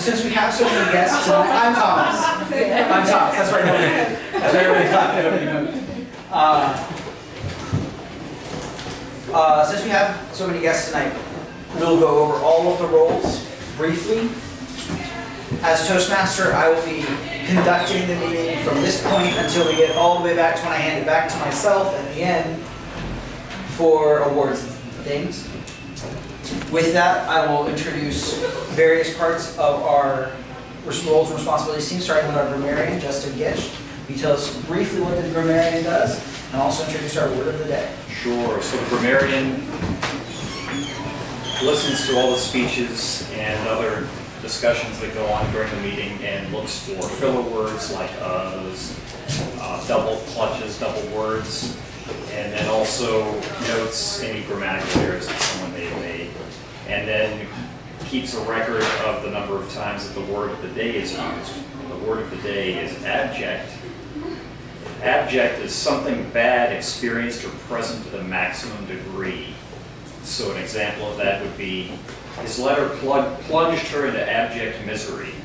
since we have so many guests tonight, I'm Thomas. I'm Thomas. That's right. That's right. Everybody clap. Since we have so many guests tonight, we'll go over all of the roles briefly. As Toastmaster, I will be conducting the meeting from this point until we get all the way back to when I hand it back to myself at the end for awards and things. With that, I will introduce various parts of our roles and responsibilities team, starting with our grammarian, Justin Gish. He tells us briefly what the grammarian does, and also introduce our word of the day. Sure. So the grammarian listens to all the speeches and other discussions that go on during the meeting and looks for filler words like double clutches, double words, and then also notes any grammatical errors that someone may have made, and then keeps a record of the number of times that the word of the day is used. The word of the day is abject. Abject is something bad experienced or present to the maximum degree. So an example of that would be, his letter plunged her into abject misery.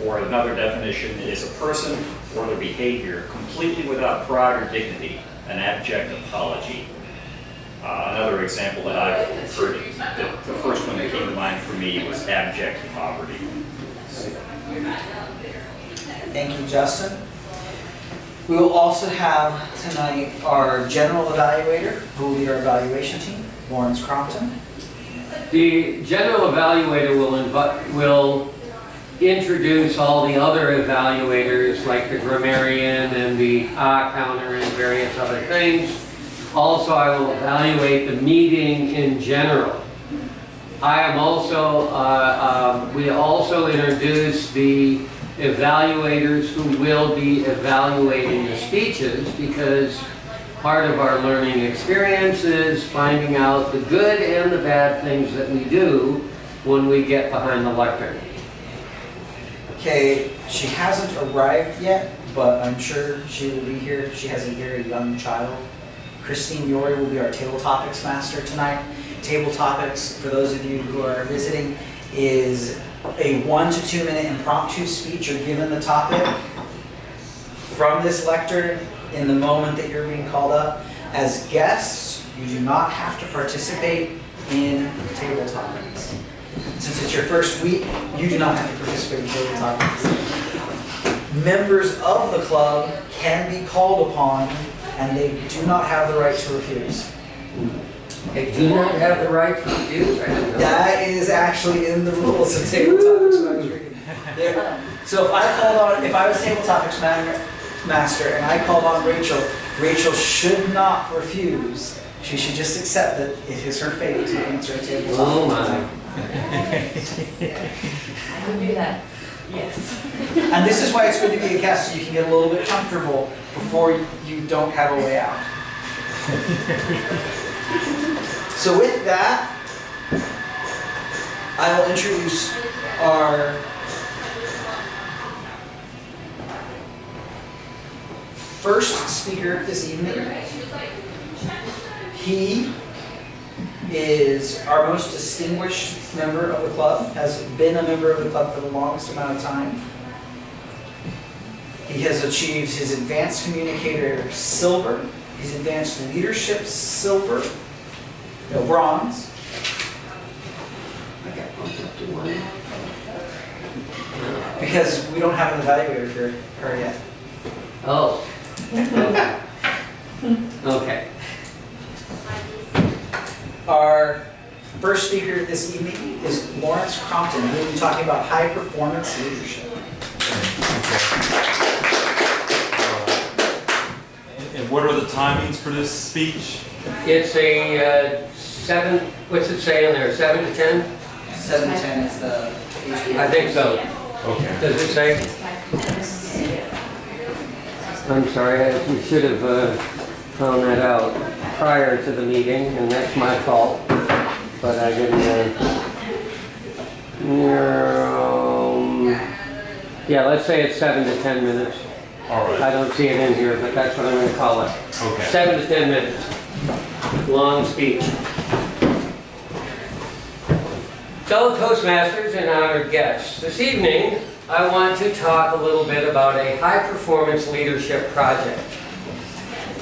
Or another definition is a person or their behavior completely without pride or dignity, an abject apology. Another example that I've heard, the first one that came to mind for me was abject poverty. Thank you, Justin. We will also have tonight our general evaluator, who will lead our evaluation team, Lawrence Crompton. The general evaluator will introduce all the other evaluators, like the grammarian and the counter and various other things. Also, I will evaluate the meeting in general. I am also, we also introduce the evaluators who will be evaluating the speeches, because part of our learning experience is finding out the good and the bad things that we do when we get behind the lectern. Okay, she hasn't arrived yet, but I'm sure she will be here. She has a very young child. Christine Yory will be our table topics master tonight. Table topics, for those of you who are visiting, is a 1 to 2 minute impromptu speech. You're given the topic from this lectern in the moment that you're being called up. As guests, you do not have to participate in table topics. Since it's your first week, you do not have to participate in table topics. Members of the club can be called upon, and they do not have the right to refuse. They do not have the right to refuse? I didn't know. That is actually in the rules of table topics when I was reading. So if I was table topics master and I called on Rachel, Rachel should not refuse. She should just accept that it is her fate to answer a table topic. Oh my. I would do that. Yes. And this is why it's good to be a guest, so you can get a little bit comfortable before you don't have a way out. So with that, I will introduce our first speaker this evening. He is our most distinguished member of the club, has been a member of the club for the longest amount of time. He has achieved his advanced communicator silver, his advanced leadership silver, no, bronze. Okay. Because we don't have an evaluator for her yet. Oh. Okay. Okay. Our first speaker this evening is Lawrence Crompton, who will be talking about high performance leadership. And what are the timings for this speech? It's a 7, what's it say in there, 7 to 10? 7 to 10 is the age. I think so. Okay. Does it say? I'm sorry, we should have found that out prior to the meeting, and that's my fault. But I didn't. Yeah, let's say it's 7 to 10 minutes. All right. I don't see it in here, but that's what I'm going to call it. Okay. 7 to 10 minutes. Long speech. Fellow Toastmasters and honored guests, this evening I want to talk a little bit about a high-performance leadership project.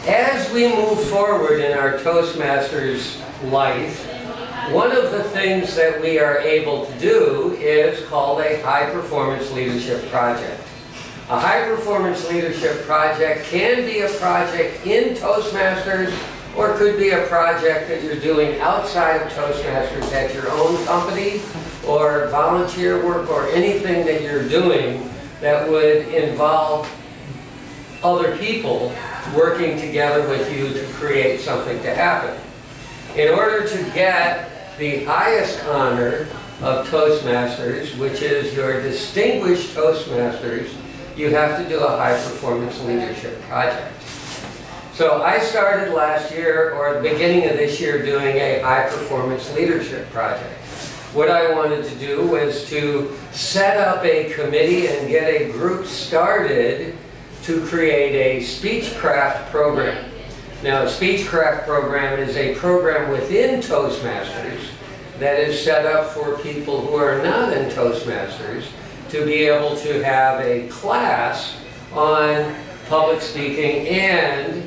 As we move forward in our Toastmasters life, one of the things that we are able to do is called a high-performance leadership project. A high-performance leadership project can be a project in Toastmasters, or could be a project that you're doing outside of Toastmasters at your own company, or volunteer work, or anything that you're doing that would involve other people working together with you to create something to happen. In order to get the highest honor of Toastmasters, which is your distinguished Toastmasters, you have to do a high-performance leadership project. So I started last year, or the beginning of this year, doing a high-performance leadership project. What I wanted to do was to set up a committee and get a group started to create a speechcraft program. Now, a speechcraft program is a program within Toastmasters that is set up for people who are not in Toastmasters to be able to have a class on public speaking and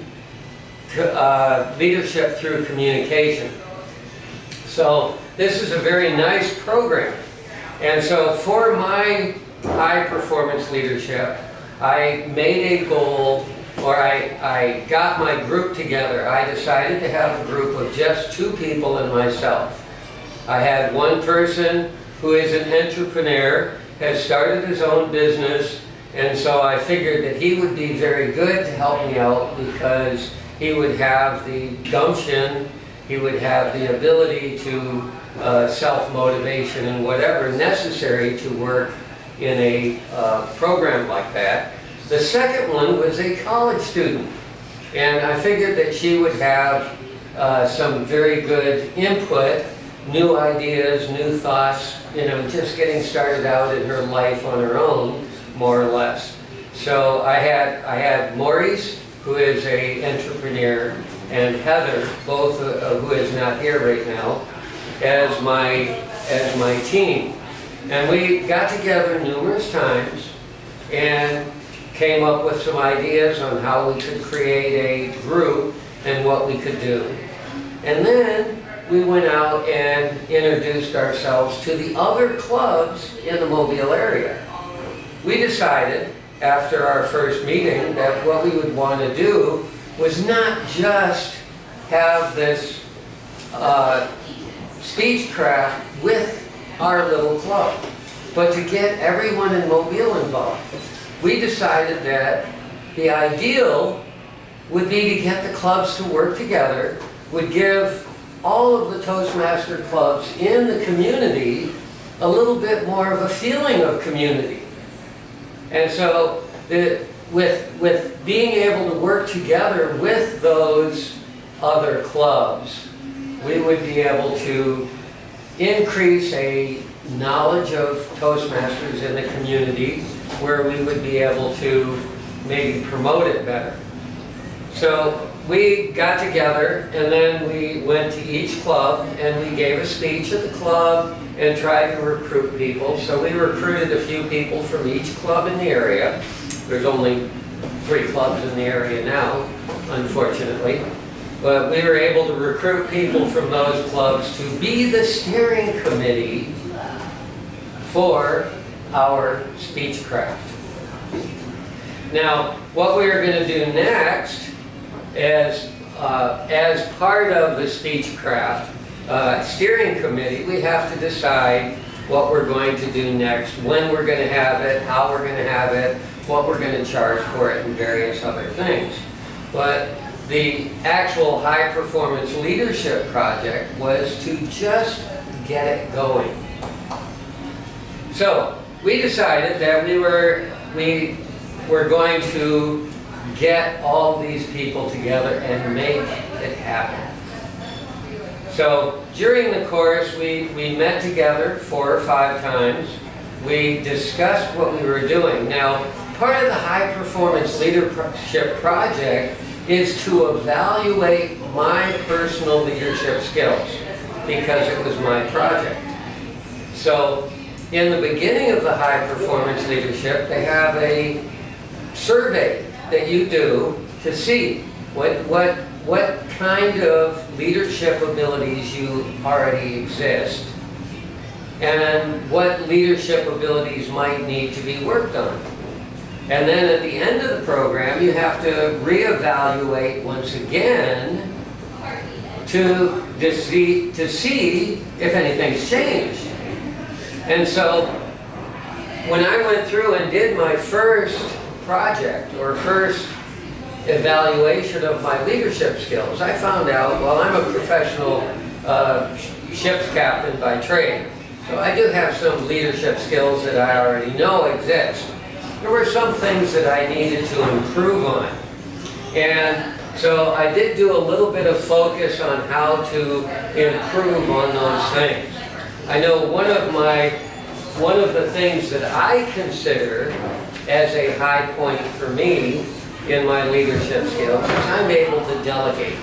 leadership through communication. So this is a very nice program. And so for my high performance leadership, I made a goal, or I got my group together. I decided to have a group of just 2 people and myself. I had one person who is an entrepreneur, has started his own business, and so I figured that he would be very good to help me out because he would have the gumption, he would have the ability to self-motivation and whatever necessary to work in a program like that. The second one was a college student, and I figured that she would have some very good input, new ideas, new thoughts, just getting started out in her life on her own, more or less. So I had Maurice, who is an entrepreneur, and Heather, both who is not here right now, as my team. And we got together numerous times and came up with some ideas on how we could create a group and what we could do. And then we went out and introduced ourselves to the other clubs in the Mobile area. We decided after our first meeting that what we would want to do was not just have this speechcraft with our little club, but to get everyone in Mobile involved. We decided that the ideal would be to get the clubs to work together, would give all of the Toastmaster clubs in the community a little bit more of a feeling of community. And so with being able to work together with those other clubs, we would be able to increase a knowledge of Toastmasters in the community where we would be able to maybe promote it better. So we got together and then we went to each club and we gave a speech at the club and tried to recruit people. So we recruited a few people from each club in the area. There's only 3 clubs in the area now, unfortunately. But we were able to recruit people from those clubs to be the steering committee for our speechcraft. Now, what we are going to do next is, as part of the speechcraft steering committee, we have to decide what we're going to do next, when we're going to have it, how we're going to have it, what we're going to charge for it, and various other things. But the actual high-performance leadership project was to just get it going. So we decided that we were going to get all these people together and make it happen. So during the course, we met together 4 or 5 times. We discussed what we were doing. Now, part of the high-performance leadership project is to evaluate my personal leadership skills because it was my project. So in the beginning of the high performance leadership, they have a survey that you do to see what kind of leadership abilities you already exist and what leadership abilities might need to be worked on. And then at the end of the program, you have to reevaluate once again to see if anything's changed. And so when I went through and did my first project or first evaluation of my leadership skills, I found out, well, I'm a professional ship's captain by trade. So I do have some leadership skills that I already know exist. There were some things that I needed to improve on. And so I did do a little bit of focus on how to improve on those things. I know one of the things that I consider as a high point for me in my leadership skills is I'm able to delegate.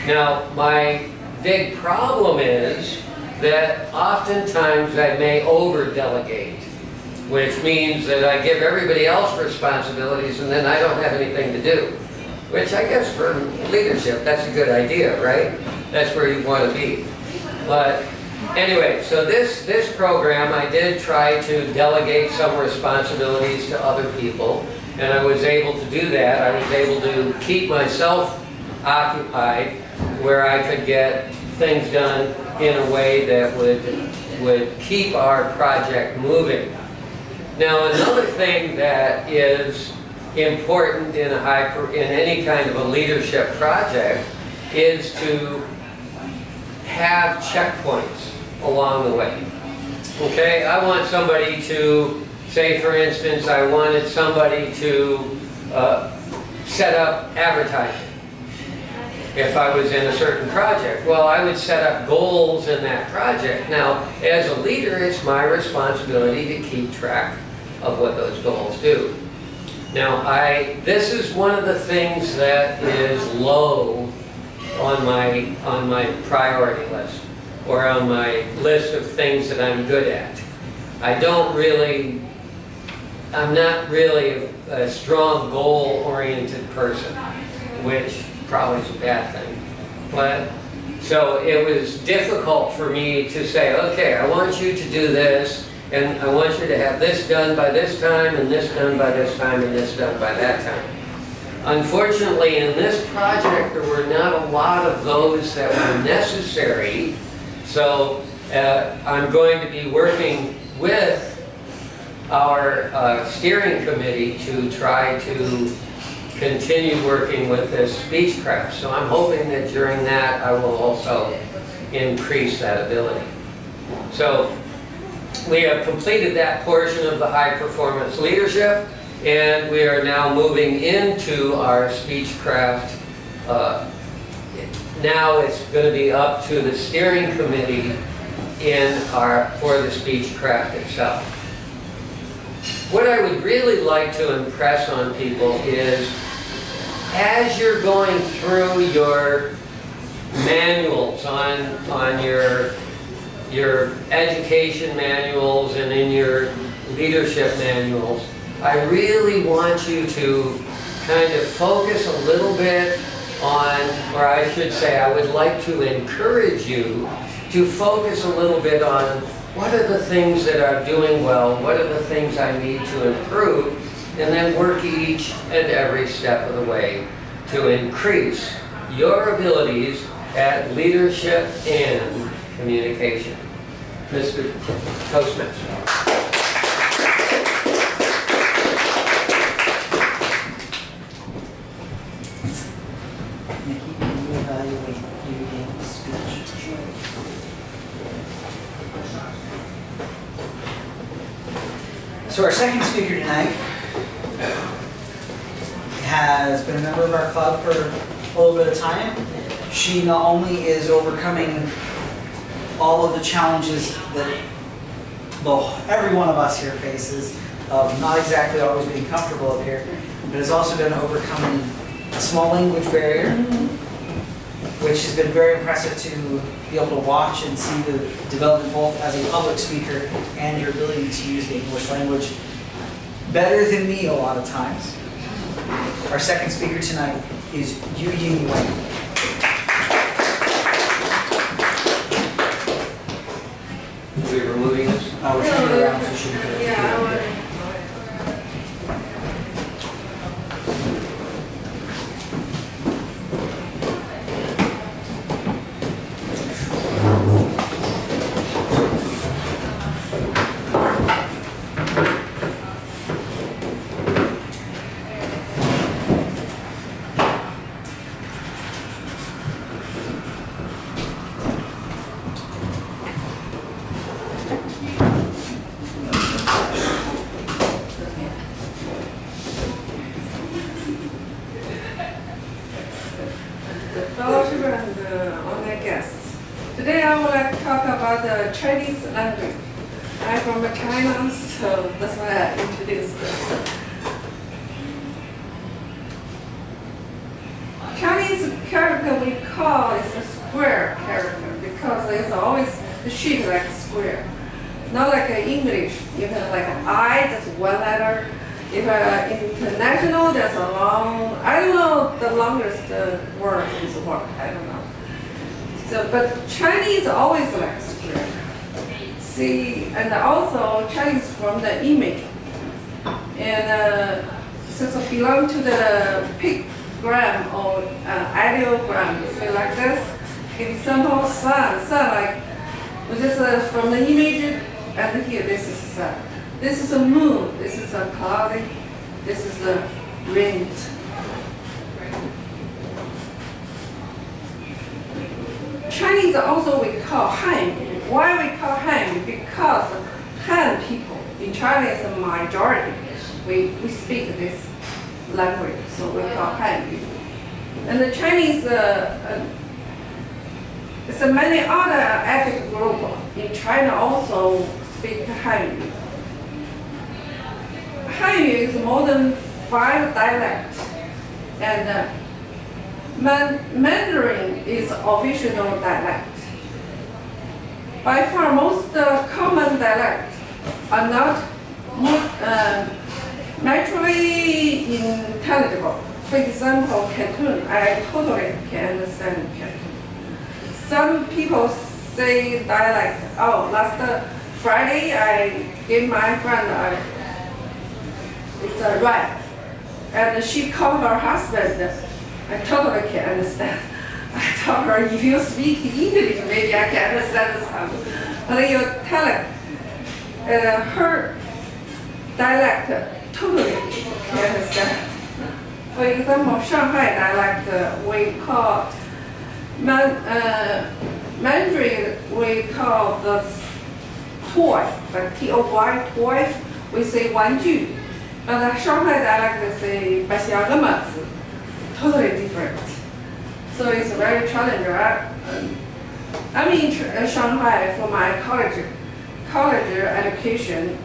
Now, my big problem is that oftentimes I may over-delegate, which means that I give everybody else responsibilities and then I don't have anything to do. Which I guess for leadership, that's a good idea, right? That's where you want to be. But anyway, so this program, I did try to delegate some responsibilities to other people, and I was able to do that. I was able to keep myself occupied where I could get things done in a way that would keep our project moving. Now, another thing that is important in any kind of a leadership project is to have checkpoints along the way. Okay, I want somebody to, say for instance, I wanted somebody to set up advertising if I was in a certain project. Well, I would set up goals in that project. Now, as a leader, it's my responsibility to keep track of what those goals do. Now, this is one of the things that is low on my priority list, or on my list of things that I'm good at. I'm not really a strong goal-oriented person, which probably is a bad thing. But so it was difficult for me to say, okay, I want you to do this, and I want you to have this done by this time, and this done by this time, and this done by that time. Unfortunately, in this project, there were not a lot of those that were necessary. So I'm going to be working with our steering committee to try to continue working with this speechcraft. So I'm hoping that during that, I will also increase that ability. So we have completed that portion of the high performance leadership, and we are now moving into our speechcraft. Now it's going to be up to the steering committee for the speechcraft itself. What I would really like to impress on people is, as you're going through your manuals on your education manuals and in your leadership manuals, I really want you to kind of focus a little bit on, or I should say, I would like to encourage you to focus a little bit on what are the things that are doing well, what are the things I need to improve, and then work each and every step of the way to increase your abilities at leadership and communication. Mr. Toastmaster. Nikki, can you evaluate your game speech? So our second speaker tonight has been a member of our club for a little bit of time. She not only is overcoming all of the challenges that every one of us here faces of not exactly always being comfortable up here, but has also been overcoming a small language barrier, which has been very impressive to be able to watch and see the development both as a public speaker and your ability to use the English language better than me a lot of times. Our second speaker tonight is Yu Ying Wang. Are we removing this? We're turning it around so she can get it. Yeah, I want to. Fellowship and honored guests. Today I would like to talk about the Chinese language. I'm from China, so that's why I introduced this. Chinese character we call is a square character because it's always the shape like a square. Not like English, you can like an I, just one letter. If international, there's a long, I don't know the longest word is what, I don't know. So, but Chinese always like square. See, and also Chinese from the image. And since it belong to the pictogram or ideogram, you say like this. Give example, sun like, this is from the image, and here this is sun. This is a moon, this is a cloudy, this is a rain. Chinese also we call Han. Why we call Han? Because Han people in China is a majority. We speak this language, so we call Han people. And the Chinese, it's many other ethnic group in China also speak Han. Hanyu is more than 5 dialects, and Mandarin is official dialect. By far, most common dialects are not naturally intelligible. For example, Canton, I totally can understand Canton. Some people say dialect. Oh, last Friday I gave my friend it's a rap, and she called her husband. I totally can understand. I told her, if you speak English, maybe I can understand some. But you tell it, her dialect totally can understand. For example, Shanghai dialect we call Mandarin. We call the toy, like T-O-Y, toy. We say 玩具. But Shanghai dialect say 白香的么子, totally different. So it's very challenging. I'm in Shanghai for my college education.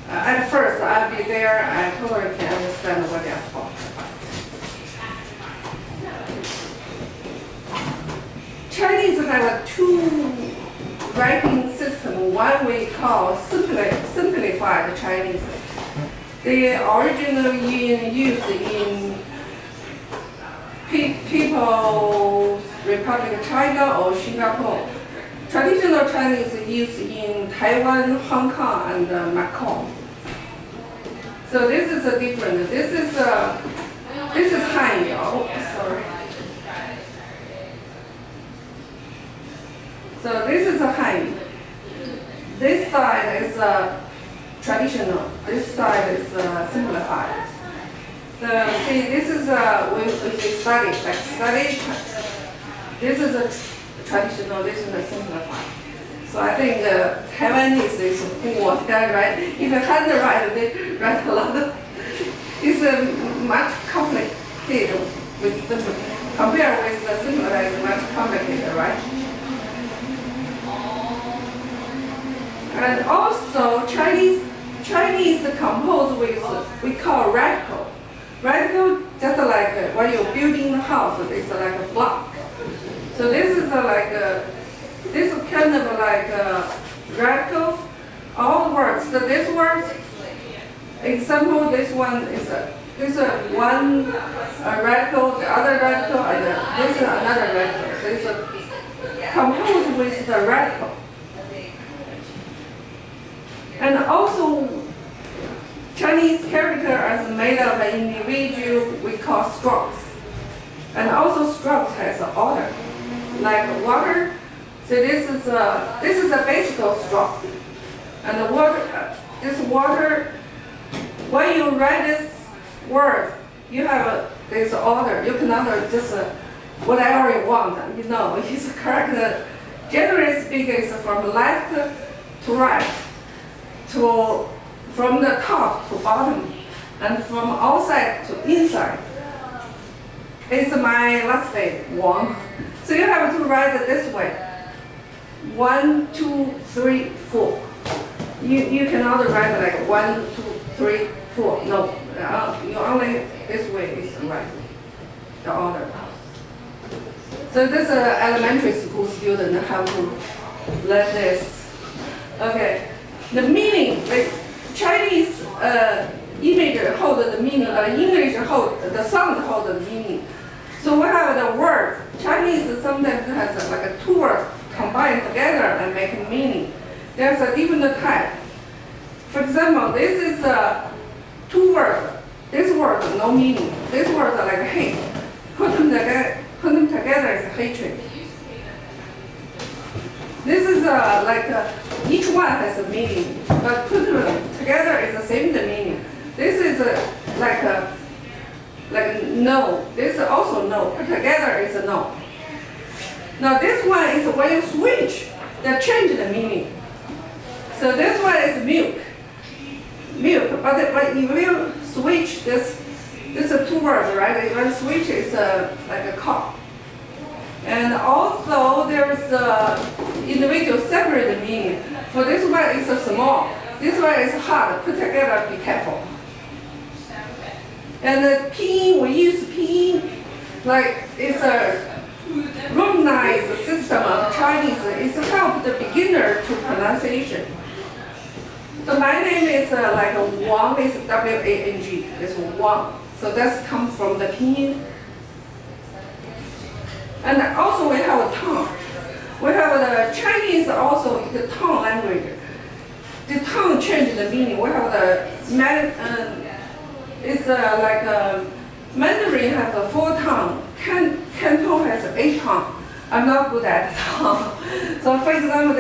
At first, I'll be there. I totally can understand what they're talking about. Chinese have 2 writing systems. One we call simplified Chinese. They originally used in People's Republic of China or Singapore. Traditional Chinese is used in Taiwan, Hong Kong, and Macau. So this is a different. This is Hanyu. Sorry. So this is a Hanyu. This side is traditional. This side is simplified. So see, this is we study, like study. This is a traditional. This is a simplified. So I think Taiwanese is poor. They write, if you handwrite, they write a lot. It's much complicated with the compared with the simplified. It's much complicated, right? And also Chinese composed with we call radical. Radical just like when you're building a house, it's like a block. So this is this is kind of like radical. All words. So this word, example, this one is one radical, the other radical, and this is another radical. So it's composed with the radical. And also, Chinese character is made of an individual we call strokes. And also strokes has an order, like water. So this is a basic stroke. And the water, this water, when you write this word, you have this order. You cannot just whatever you want. You know, it's correct. Generally speaking, it's from left to right, from the top to bottom, and from outside to inside. It's my last name, Wang. So you have to write it this way. 1, 2, 3, 4. You cannot write it like 1, 2, 3, 4. No, you only this way is right. The order. So this elementary school student have to learn this. Okay. The meaning, like Chinese image hold the meaning, but English hold the sound hold the meaning. So we have the word. Chinese sometimes has like two words combined together and make a meaning. There's a different type. For example, this is two words. This word no meaning. This word like hate. Put them together is hatred. This is each one has a meaning, but put them together is the same meaning. This is like no. This is also no. Put together is a no. Now this one is when you switch, they change the meaning. So this one is milk. Milk, but if you switch this is two words, right? If you switch, it's like a cup. And also there's individual separate meaning. For this one, it's a small. This one is hard. Put together, be careful. And the pinyin, we use pinyin like it's a Romanized system of Chinese. It's help the beginner to pronunciation. So my name is like Wang, is W-A-N-G. It's Wang. So that's come from the pinyin. And also we have a tongue. We have the Chinese also, the tongue language. The tongue changed the meaning. We have the Mandarin has a 4 tongue. Canton has 8 tongue. I'm not good at tongue. So for example,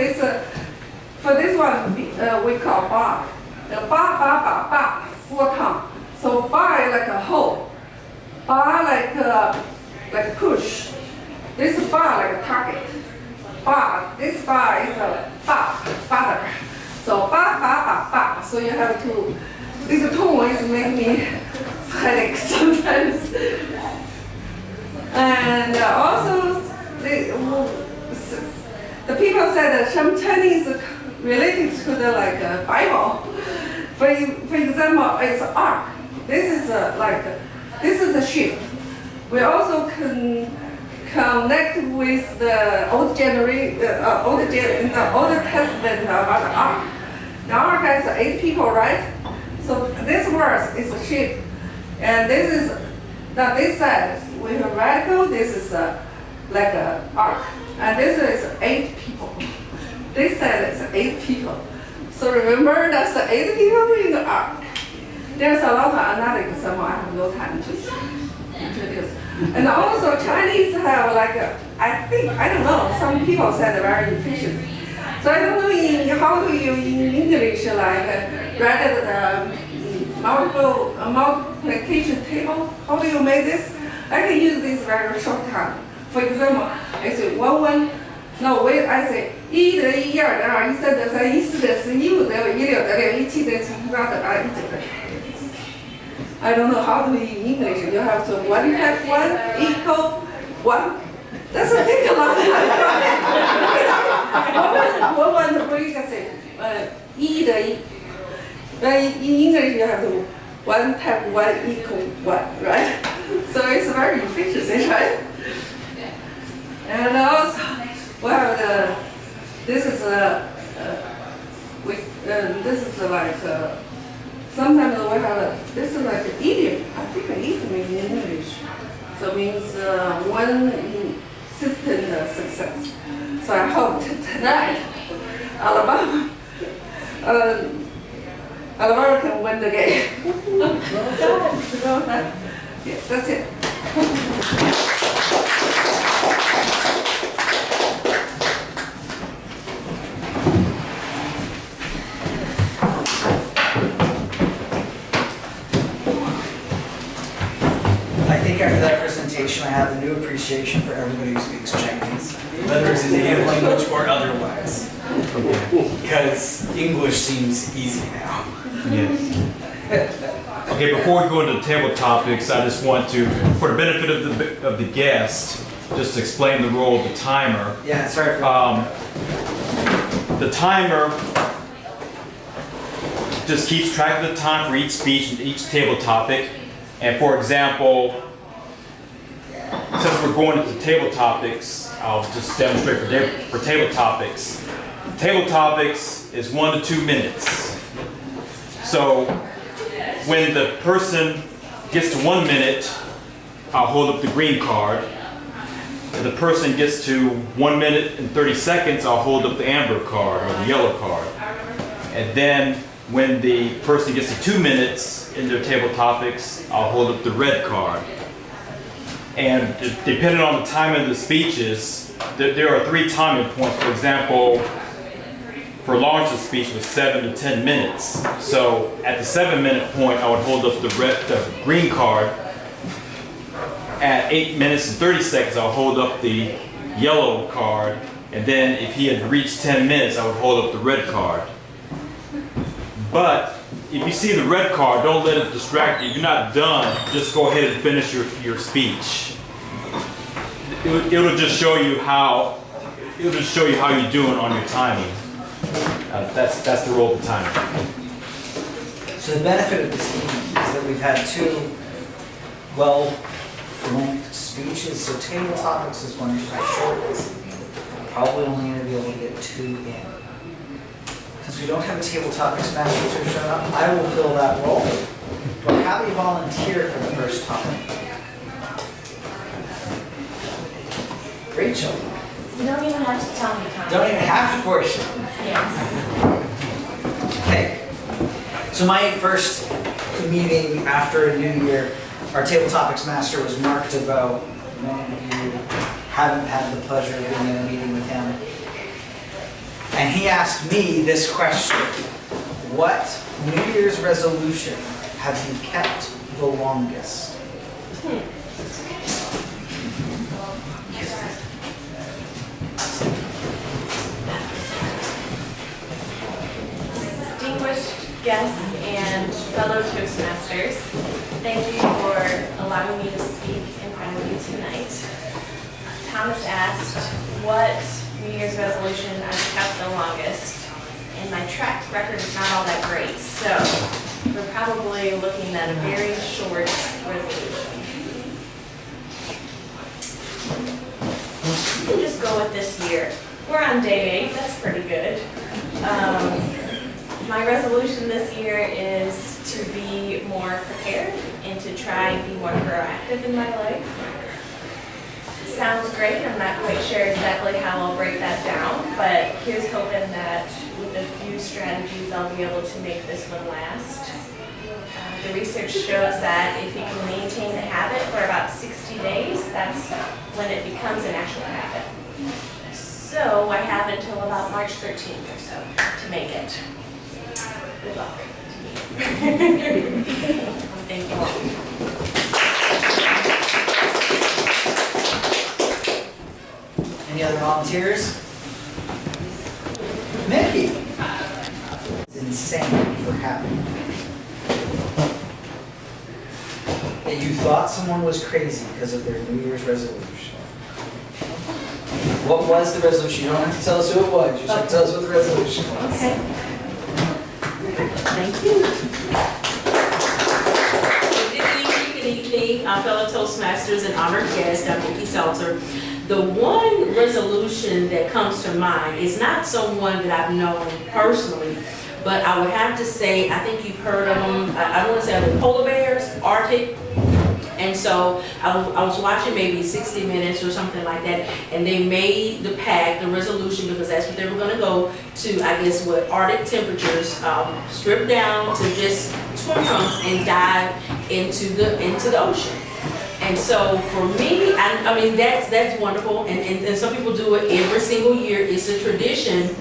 for this one we call ba. The ba, 4 tongue. So ba is like a hole. Ba like push. This ba like a target. This ba is a father. So ba. So you have to. This tone is making me headache sometimes. And also, the people said that some Chinese related to the Bible. For example, it's ark. This is this is a ship. We also can connect with the Old Testament about the ark. The ark has 8 people, right? So this verse is a ship, and this is now this side we have radical. This is like a ark, and this is 8 people. This side is 8 people. So remember that's the 8 people in the ark. There's a lot of another example I have no time to introduce. And also Chinese have I don't know, some people said very efficient. So I don't know how do you in English write the multiplication table? How do you make this? I can use this very short time. For example, I say 1 no wait I say 1得1 2得2 1 3得3 1 4得4 1 5得5 1 6得6 1 7得7 1 8得8 1 9得10。I don't know how to in English. You have to 1 type 1 equal 1. That's a take a long time. 我应该 say 1得1。In English you have to 1 type 1 equal 1, right? So it's very efficient, right? And also, we have this is like, sometimes we have, this is like an idiom. I think an idiom in English. So it means one insistent success. So I hope tonight, Alabama can win the game. Yes, that's it. I think after that presentation, I have a new appreciation for everybody who speaks Chinese, whether it's a native language or otherwise. Because English seems easy now. Yes. Okay, before we go into the table topics, I just want to, for the benefit of the guest, just explain the role of the timer. Yeah, sorry for The timer just keeps track of the time for each speech and each table topic. And for example, since we're going into table topics, I'll just demonstrate for table topics. Table topics is 1 to 2 minutes. So when the person gets to 1 minute, I'll hold up the green card. If the person gets to 1 minute and 30 seconds, I'll hold up the amber card or the yellow card. And then when the person gets to 2 minutes in their table topics, I'll hold up the red card. And depending on the time of the speeches, there are 3 timing points. For example, for Lawrence's speech was 7 to 10 minutes. So at the 7-minute point, I would hold up the green card. At 8 minutes and 30 seconds, I'll hold up the yellow card. And then if he had reached 10 minutes, I would hold up the red card. But if you see the red card, don't let it distract you. If you're not done, just go ahead and finish your speech. It'll just show you how you're doing on your timing. That's the role of the timer. So the benefit of this evening is that we've had 2 well-length speeches. So table topics is going to be short this evening. Probably only going to be able to get 2 in. Since we don't have a table topics master to show up, I will fill that role. Do I have a volunteer for the first topic? Rachel. You don't even have to tell me, Tom. Don't even have to force it. Yes. Okay. So my first meeting after a new year, our table topics master was Mark DeVoe. Many of you haven't had the pleasure of being in a meeting with him. And he asked me this question: what New Year's resolution have you kept the longest? Distinguished guests and fellow Toastmasters, thank you for allowing me to speak in front of you tonight. Thomas asked what New Year's resolution I've kept the longest, and my track record is not all that great, so we're probably looking at a very short resolution. You can just go with this year. We're on day 8, that's pretty good. My resolution this year is to be more prepared and to try and be more proactive in my life. Sounds great. I'm not quite sure exactly how I'll break that down, but here's hoping that with a few strategies I'll be able to make this one last. The research shows that if you can maintain a habit for about 60 days, that's when it becomes an actual habit. So I have until about March 13th or so to make it. Good luck. Thank you all. Any other volunteers? Mickey. It's insane for having. And you thought someone was crazy because of their New Year's resolution. What was the resolution? You don't have to tell us who it was. You just have to tell us what the resolution was. Okay. Thank you. Good evening, fellow Toastmasters and honored guest, I'm Vicki Seltzer. The one resolution that comes to mind is not someone that I've known personally, but I would have to say, I think you've heard of them, I don't want to say the polar bears, Arctic. And so I was watching maybe 60 Minutes or something like that, and they made the pact, the resolution, because that's what they were gonna go to, I guess, what Arctic temperatures, strip down to just swim trunks and dive into the ocean. And so for me, I mean, that's wonderful, and some people do it every single year, it's a tradition.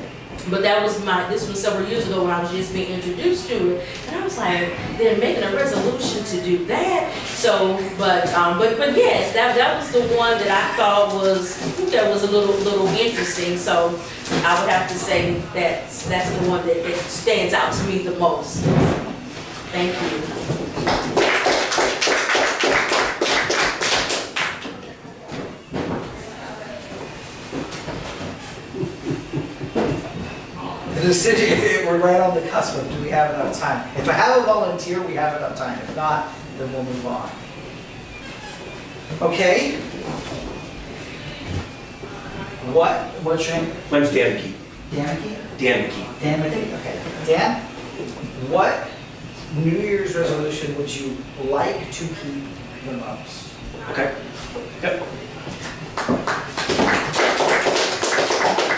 But this was several years ago when I was just being introduced to it, and I was like, they're making a resolution to do that. So, but yes, that was the one that I thought was a little interesting. So I would have to say that's the one that stands out to me the most. Thank you. The decision, we're right on the cusp of, do we have enough time? If I have a volunteer, we have enough time. If not, then we'll move on. Okay. What's your name? My name's Dan McKee. Dan McKee? Dan McKee. Dan McKee, okay. Dan, what New Year's resolution would you like to keep the most? Okay. Yep.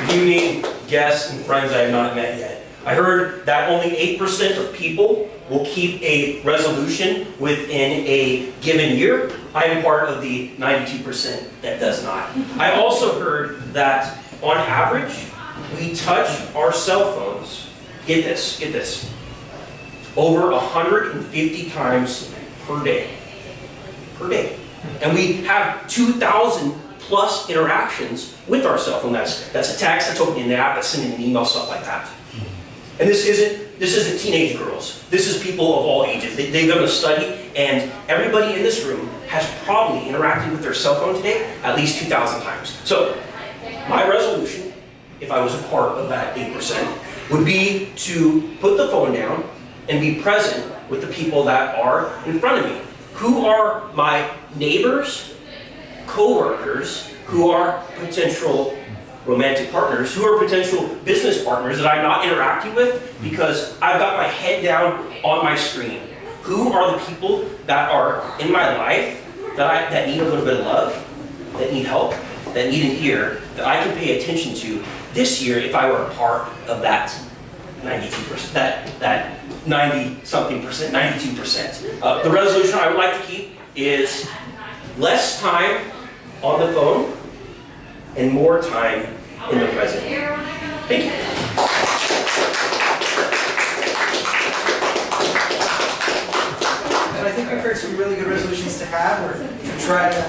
Good evening, guests and friends I have not met yet. I heard that only 8% of people will keep a resolution within a given year. I am part of the 92% that does not. I also heard that on average, we touch our cell phones, get this, over 150 times per day. Per day. And we have 2,000 plus interactions with our cell phone. That's a text, that's opening an app, that's sending an email, stuff like that. And this isn't teenage girls. This is people of all ages. They've done a study, and everybody in this room has probably interacted with their cell phone today at least 2,000 times. So my resolution, if I was a part of that 8%, would be to put the phone down and be present with the people that are in front of me. Who are my neighbors, co-workers, who are potential romantic partners, who are potential business partners that I'm not interacting with because I've got my head down on my screen. Who are the people that are in my life that need a little bit of love, that need help, that need an ear, that I can pay attention to this year if I were a part of that 92%, that 90-something percent, 92%. The resolution I would like to keep is less time on the phone and more time in the present. Thank you. And I think we've heard some really good resolutions to have or to try to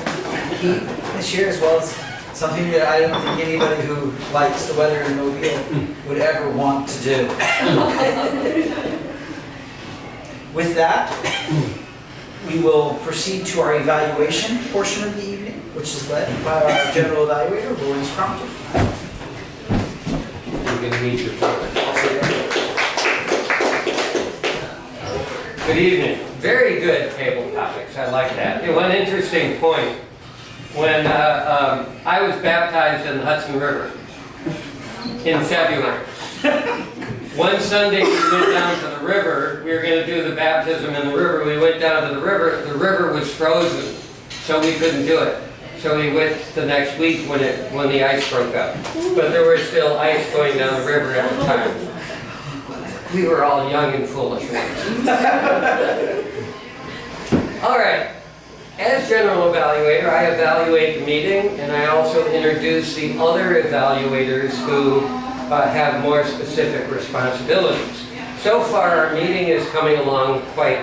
keep this year, as well as something that I don't think anybody who likes the weather in Mobile would ever want to do. With that, we will proceed to our evaluation portion of the evening, which is led by our general evaluator, Lawrence Crompton. You're going to meet your partner. Good evening. Very good table topics. I like that. And one interesting point. When I was baptized in the Hudson River in February. One Sunday we went down to the river. We were going to do the baptism in the river. We went down to the river. The river was frozen, so we couldn't do it. So we went the next week when the ice broke up. But there was still ice going down the river at the time. We were all young and foolish. All right. As general evaluator, I evaluate the meeting, and I also introduce the other evaluators who have more specific responsibilities. So far, our meeting is coming along quite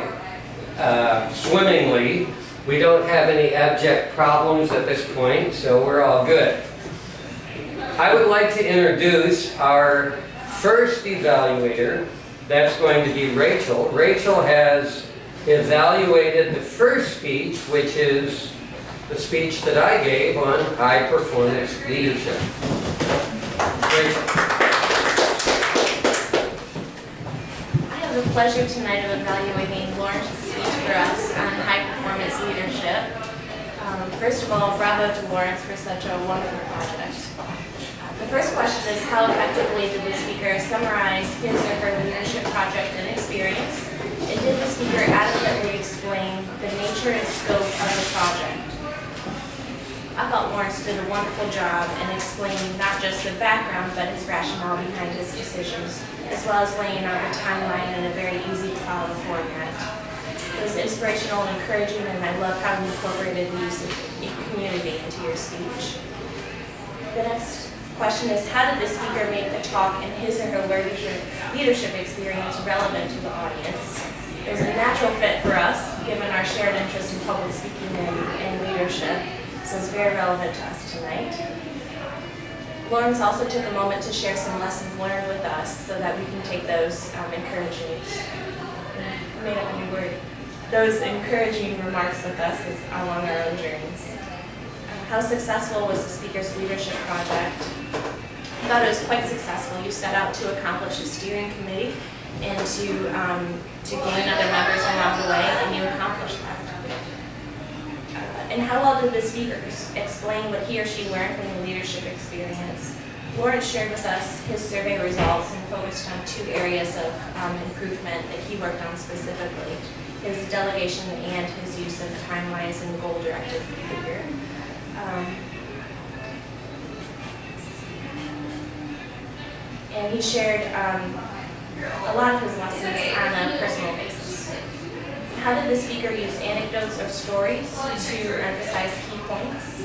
swimmingly. We don't have any abject problems at this point, so we're all good. I would like to introduce our first evaluator. That's going to be Rachel. Rachel has evaluated the first speech, which is the speech that I gave on high performance leadership. Rachel. I have the pleasure tonight of evaluating Lawrence's speech for us on high performance leadership. First of all, bravo to Lawrence for such a wonderful project. The first question is, how effectively did the speaker summarize his or her leadership project and experience? And did the speaker adequately explain the nature and scope of the project? I thought Lawrence did a wonderful job in explaining not just the background, but his rationale behind his decisions, as well as laying out the timeline in a very easy to follow format. It was inspirational and encouraging, and I love how you incorporated the use of community into your speech. The next question is, how did the speaker make the talk and his or her leadership experience relevant to the audience? It was a natural fit for us, given our shared interest in public speaking and leadership, so it's very relevant to us tonight. Lawrence also took a moment to share some lessons learned with us so that we can take those those encouraging remarks with us along our own journeys. How successful was the speaker's leadership project? I thought it was quite successful. You set out to accomplish a steering committee and to gain other members along the way, and you accomplished that. And how well did the speaker explain what he or she learned from the leadership experience? Lawrence shared with us his survey results and focused on 2 areas of improvement that he worked on specifically: his delegation and his use of timelines and goal-directed behavior. And he shared a lot of his lessons on a personal basis. How did the speaker use anecdotes or stories to emphasize key points?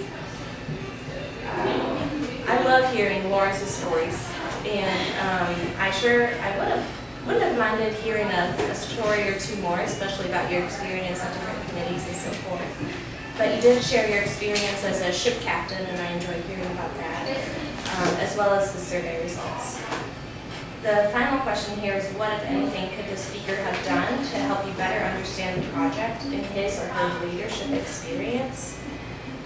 I love hearing Lawrence's stories, and I wouldn't have minded hearing a story or 2 more, especially about your experience on different committees and so forth. But you did share your experience as a ship captain, and I enjoyed hearing about that, as well as the survey results. The final question here is, what, if anything, could the speaker have done to help you better understand the project in his or her leadership experience?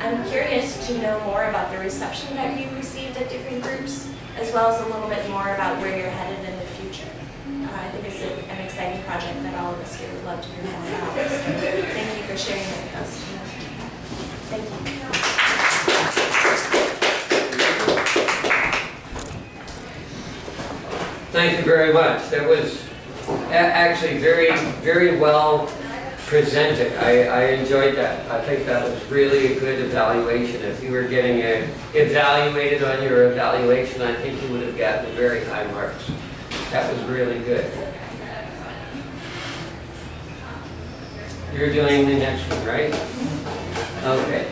I'm curious to know more about the reception that you received at different groups, as well as a little bit more about where you're headed in the future. I think it's an exciting project that all of us here would love to hear more about. So thank you for sharing it with us tonight. Thank you. Thank you very much. That was actually very, very well presented. I enjoyed that. I think that was really a good evaluation. If you were getting evaluated on your evaluation, I think you would have gotten very high marks. That was really good. You're doing the next one, right? Okay.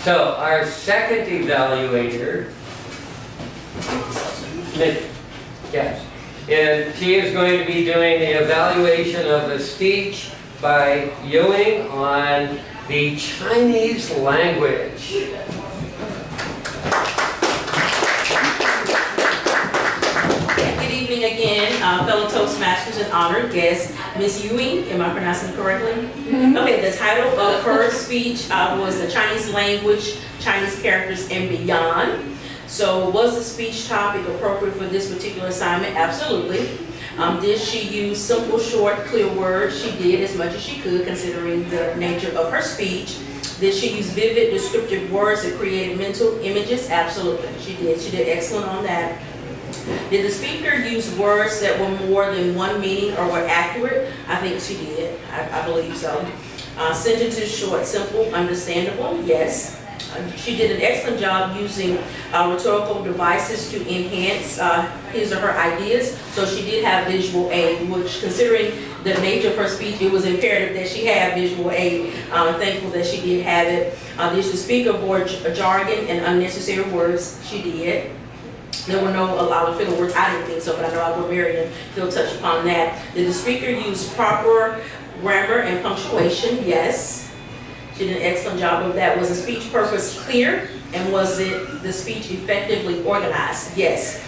So our second evaluator, Nick, yes. And she is going to be doing the evaluation of a speech by Ewing on the Chinese language. Good evening again, fellow Toastmasters and honored guests. Miss Ewing, am I pronouncing it correctly? Okay, the title of her speech was The Chinese Language, Chinese Characters, and Beyond. So was the speech topic appropriate for this particular assignment? Absolutely. Did she use simple, short, clear words? She did as much as she could, considering the nature of her speech. Did she use vivid, descriptive words that created mental images? Absolutely, she did. She did excellent on that. Did the speaker use words that were more than one meaning or were accurate? I think she did. I believe so. Sentences short, simple, understandable? Yes. She did an excellent job using rhetorical devices to enhance his or her ideas. So she did have visual aid, which, considering the nature of her speech, it was imperative that she have visual aid. I'm thankful that she did have it. Did she speak avoid jargon and unnecessary words? She did. There were a lot of filler words. I didn't think so, but I know I'll go Marion. He'll touch upon that. Did the speaker use proper grammar and punctuation? Yes. She did an excellent job of that. Was the speech purpose clear? And was the speech effectively organized? Yes.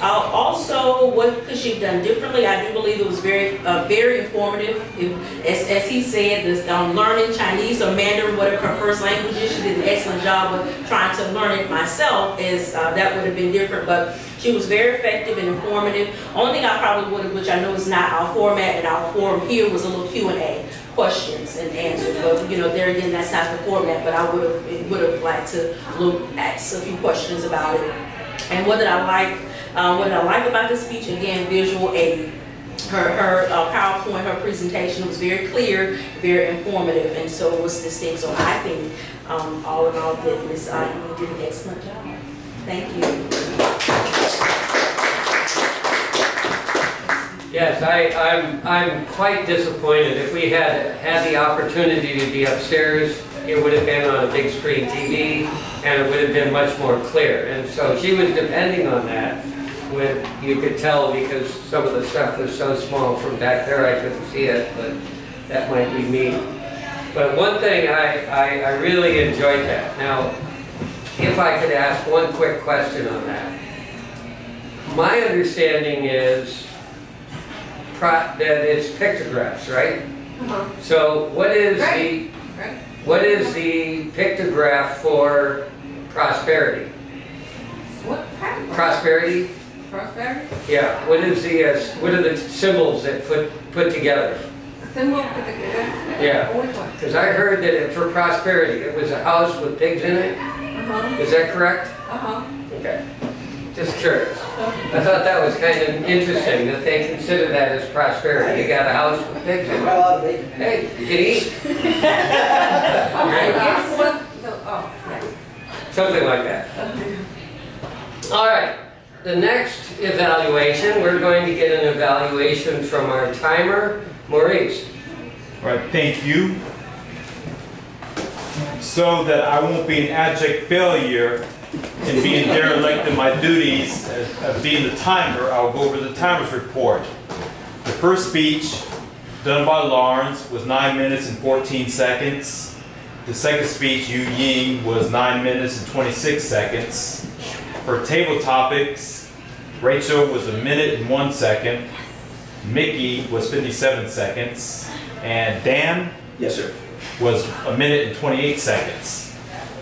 Also, what could she have done differently? I do believe it was very informative. As he said, this learning Chinese or Mandarin, whatever her first language is, she did an excellent job of trying to learn it myself, as that would have been different, but she was very effective and informative. Only thing I probably would have, which I know is not our format and our forum here, was a little Q&A, questions and answers. But there again, that's not the format, but I would have liked to ask a few questions about it. And what did I like? What did I like about the speech? Again, visual aid. Her PowerPoint, her presentation was very clear, very informative, and so was distinct. So I think all in all, that Ms. Ivy did an excellent job. Thank you. Yes, I'm quite disappointed. If we had the opportunity to be upstairs, it would have been on a big screen TV, and it would have been much more clear. And so she was depending on that. You could tell because some of the stuff was so small from back there I couldn't see it, but that might be me. But one thing, I really enjoyed that. Now, if I could ask one quick question on that. My understanding is that it's pictographs, right? So what is the pictograph for prosperity? What? Prosperity? Prosperity? Yeah. What are the symbols that put together? Symbol put together? Yeah. Which one? Because I heard that for prosperity, it was a house with pigs in it. Is that correct? Okay. Just curious. I thought that was kind of interesting that they consider that as prosperity. You got a house with pigs in it. Hey, you can eat. Something like that. All right. The next evaluation, we're going to get an evaluation from our timer, Maurice. All right, thank you. So that I won't be an abject failure in being derelict in my duties of being the timer, I'll go over the timer's report. The first speech done by Lawrence was 9 minutes and 14 seconds. The second speech, Yu Ying, was 9 minutes and 26 seconds. For table topics, Rachel was 1 minute and 1 second. Mickey was 57 seconds. And Dan? Yes, sir. Was 1 minute and 28 seconds.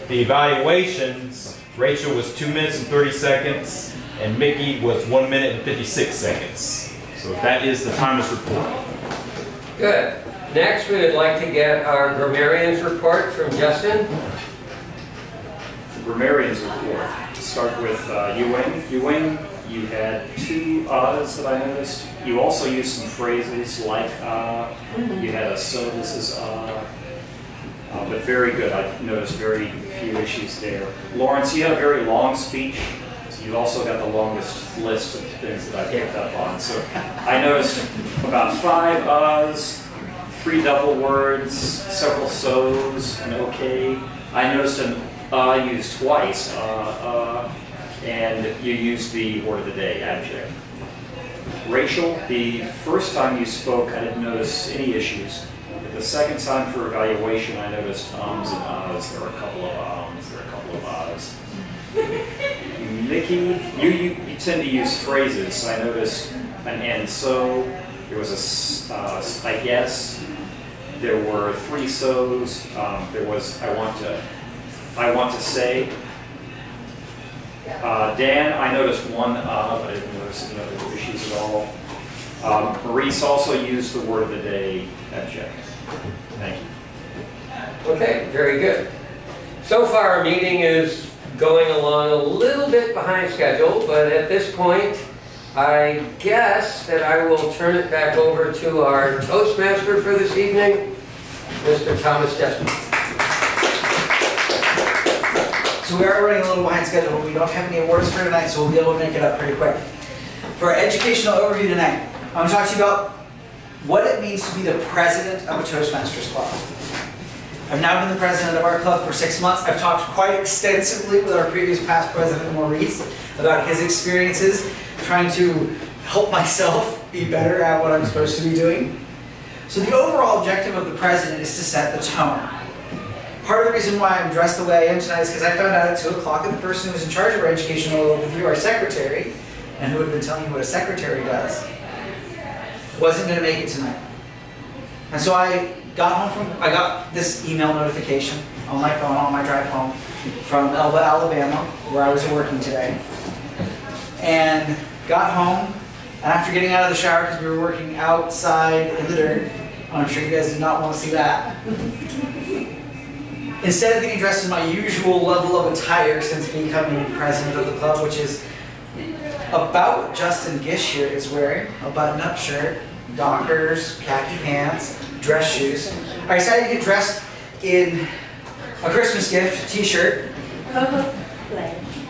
The evaluations, Rachel was 2 minutes and 30 seconds, and Mickey was 1 minute and 56 seconds. So that is the timer's report. Good. Next, we would like to get our grammarian's report from Justin. Grammarian's report. Start with Yuing. Yuing, you had 2 uhs that I noticed. You also used some phrases like you had a so, this is but very good. I noticed very few issues there. Lawrence, you had a very long speech. So you also got the longest list of things that I picked up on. So I noticed about 5 uhs, 3 double words, several so's, an okay. I noticed an used twice, and you used the word of the day, abject. Rachel, the first time you spoke, I didn't notice any issues. The second time for evaluation, I noticed ums and ahs. There were a couple of ums, there were a couple of ahs. Nikki, you tend to use phrases. So I noticed an and so. There was I guess. There were 3 so's. There was I want to say. Dan, I noticed 1 but I didn't notice any other issues at all. Maurice also used the word of the day, abject. Thank you. Okay, very good. So far, our meeting is going along a little bit behind schedule, but at this point, I guess that I will turn it back over to our Toastmaster for this evening, Mr. Thomas Desmond. So we are running a little behind schedule, but we don't have any awards for tonight, so we'll be able to make it up pretty quick. For our educational overview tonight, I'm going to talk to you about what it means to be the president of a Toastmasters Club. I've now been the president of our club for 6 months. I've talked quite extensively with our previous past president, Maurice, about his experiences trying to help myself be better at what I'm supposed to be doing. So the overall objective of the president is to set the tone. Part of the reason why I'm dressed the way I am tonight is because I found out at 2 o'clock that the person who was in charge of our educational overview, our secretary, and who had been telling you what a secretary does, wasn't going to make it tonight. And so I got this email notification on my phone on my drive home from Elba, Alabama, where I was working today. And got home, and after getting out of the shower, because we were working outside in the dirt, I'm sure you guys did not want to see that. Instead of getting dressed in my usual level of attire since becoming president of the club, which is about what Justin Gish here is wearing, a button-up shirt, Dockers, khaki pants, dress shoes, I decided to get dressed in a Christmas gift t-shirt,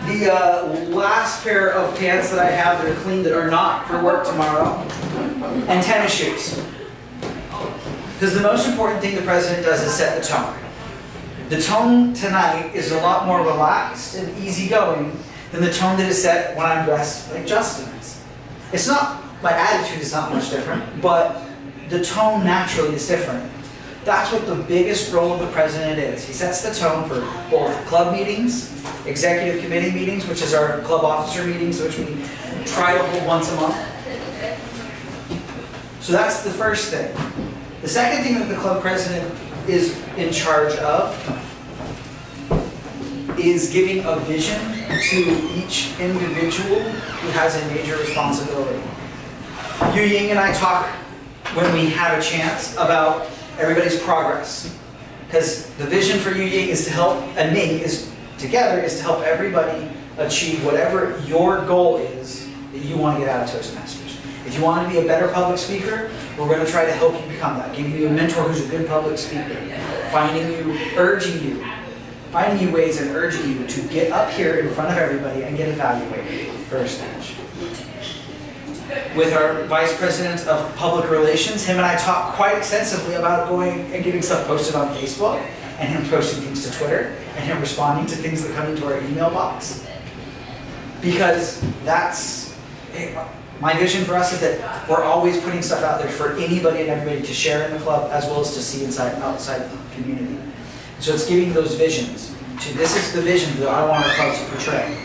the last pair of pants that I have that are clean that are not for work tomorrow, and tennis shoes. Because the most important thing the president does is set the tone. The tone tonight is a lot more relaxed and easygoing than the tone that is set when I'm dressed like Justin is. It's not, my attitude is not much different, but the tone naturally is different. That's what the biggest role of the president is. He sets the tone for both club meetings, executive committee meetings, which is our club officer meetings, which we try to hold once a month. So that's the first thing. The second thing that the club president is in charge of is giving a vision to each individual who has a major responsibility. Yu Ying and I talk when we have a chance about everybody's progress. Because the vision for Yu Ying is to help, and me is together, is to help everybody achieve whatever your goal is that you want to get out of Toastmasters. If you want to be a better public speaker, we're going to try to help you become that. Giving you a mentor who's a good public speaker. Finding you ways and urging you to get up here in front of everybody and get evaluated for a speech. With our Vice President of Public Relations, him and I talk quite extensively about going and getting stuff posted on Facebook, and him posting things to Twitter, and him responding to things that come into our email box. Because that's, my vision for us is that we're always putting stuff out there for anybody and everybody to share in the club, as well as to see outside the community. So it's giving those visions. This is the vision that I want our club to portray.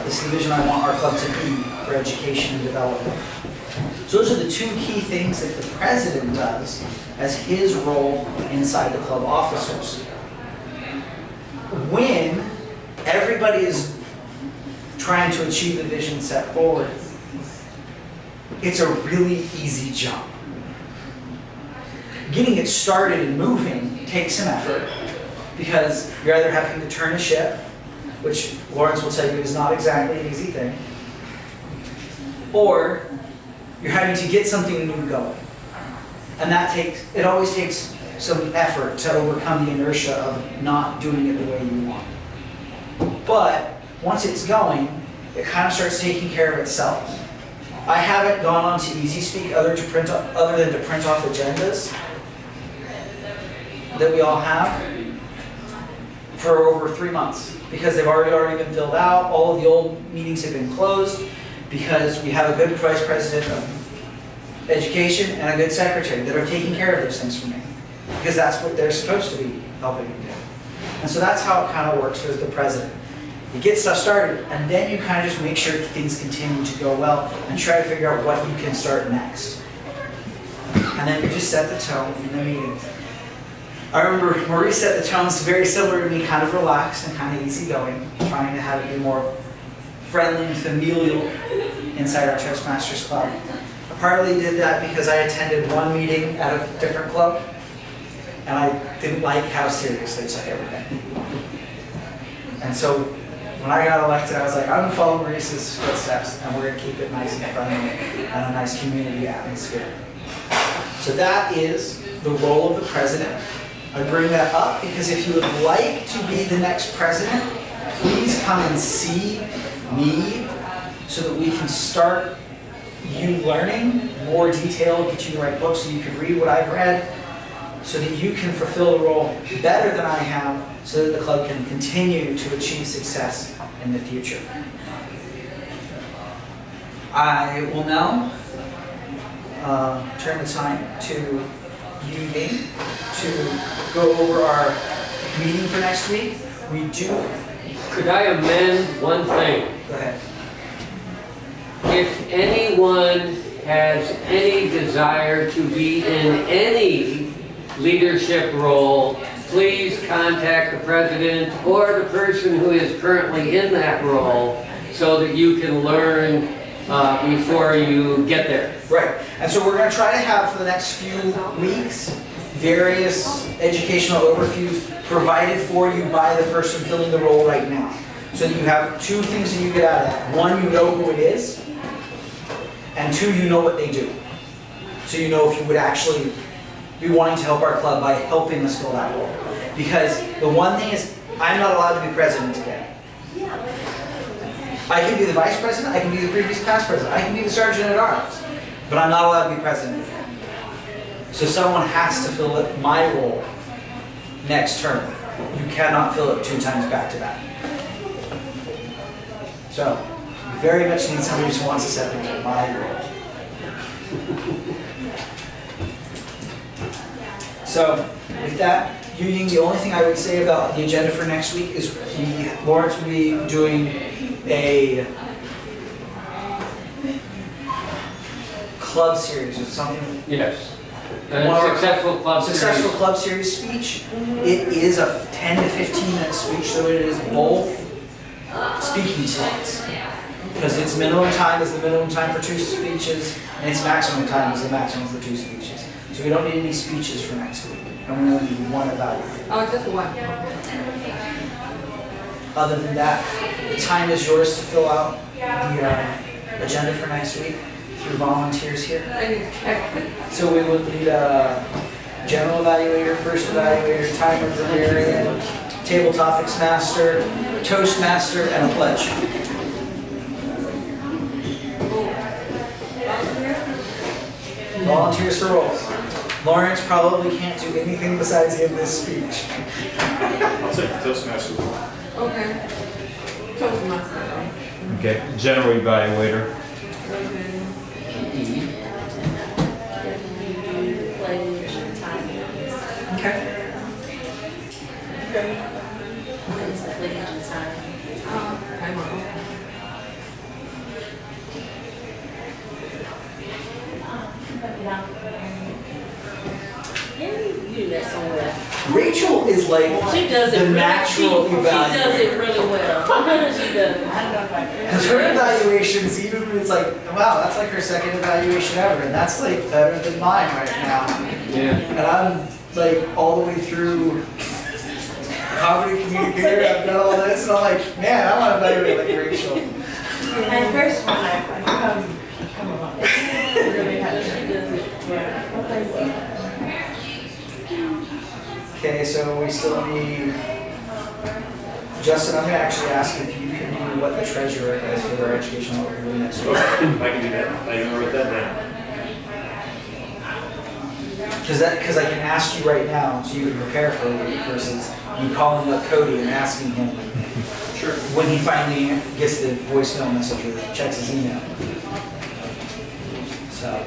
This is the vision I want our club to be for education and development. So those are the two key things that the president does as his role inside the club officers. When everybody is trying to achieve the vision set forward, it's a really easy job. Getting it started and moving takes some effort, because you're either having to turn a ship, which Lawrence will tell you is not exactly an easy thing, or you're having to get something new going. And it always takes some effort to overcome the inertia of not doing it the way you want. But once it's going, it kind of starts taking care of itself. I haven't gone on to Easy Speak other than to print off agendas that we all have for over 3 months, because they've already been filled out. All of the old meetings have been closed, because we have a good vice president of education and a good secretary that are taking care of those things for me, because that's what they're supposed to be helping me do. And so that's how it kind of works with the president. You get stuff started, and then you kind of just make sure that things continue to go well and try to figure out what you can start next. And then you just set the tone in the meeting. I remember Maurice set the tones very similar to me, kind of relaxed and kind of easygoing, trying to have it be more friendly and familial inside our Toastmasters Club. I partly did that because I attended one meeting at a different club, and I didn't like how serious they took everything. And so when I got elected, I was like, I'm going to follow Maurice's footsteps, and we're going to keep it nice and friendly and a nice community atmosphere. So that is the role of the president. I bring that up because if you would like to be the next president, please come and see me so that we can start you learning more detail, get you to write books so you can read what I've read, so that you can fulfill the role better than I have, so that the club can continue to achieve success in the future. I will now turn the time to Yu Ying to go over our meeting for next week. We do. Could I amend one thing? Go ahead. if anyone has any desire to be in any leadership role, please contact the president or the person who is currently in that role so that you can learn before you get there. Right, and so we're going to try to have for the next few weeks various educational overviews provided for you by the person filling the role right now. So that you have two things that you get out of that. One, you know who it is, and two, you know what they do. So you know if you would actually be wanting to help our club by helping us fill that role. Because the one thing is, I'm not allowed to be president again. I can be the vice president, I can be the previous past president, I can be the sergeant at arms, but I'm not allowed to be president again. So someone has to fill it, my role next term. You cannot fill it 2 times back to back. So, you very much need somebody who wants to step into my role. So, with that, Union, the only thing I would say about the agenda for next week is Lawrence will be doing a club series or something. Yes. One of our Successful club Successful series. club series speech. It is a 10 to 15 minute speech, so it is both speaking slots. Because its minimum time is the minimum time for 2 speeches, and its maximum time is the maximum for 2 speeches. So we don't need any speeches for next week, and we only need 1 evaluator. Oh, just one. Other than that, the time is yours to fill out the agenda for next week through volunteers here. I need to check. So we would need a general evaluator, first evaluator, timer, grammarian, table topics master, toastmaster, and a pledge. Volunteers for roles. Lawrence probably can't do anything besides give this speech. I'll take the Toastmaster. Okay. Toastmaster. Okay, general evaluator. Okay. You do that somewhere. Rachel is like She does it the really, natural she does evaluator. it really well. She does. Because her evaluations, even when it's like, wow, that's like her second evaluation ever, and that's like better than mine right now. Yeah. And I'm like all the way through comedy communicator, I've done all this, and I'm like, man, I want to evaluate like Rachel. And first one, I come along. Really had Okay, so we still need, Justin, I'm gonna actually ask if you can do what the treasurer is for our educational overview next week. I can do that. I even wrote that down. Because I can ask you right now, so you can prepare for a week versus you calling up Cody and asking him Sure. when he finally gets the voicemail message or checks his email. So.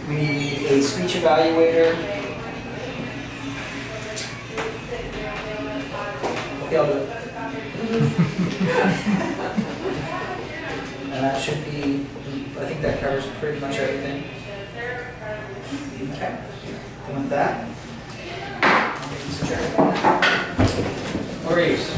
We need a speech evaluator. Okay, I'll do it. And that should be, I think that covers pretty much everything. Okay, and with that, I'll make this adjourned. Maurice.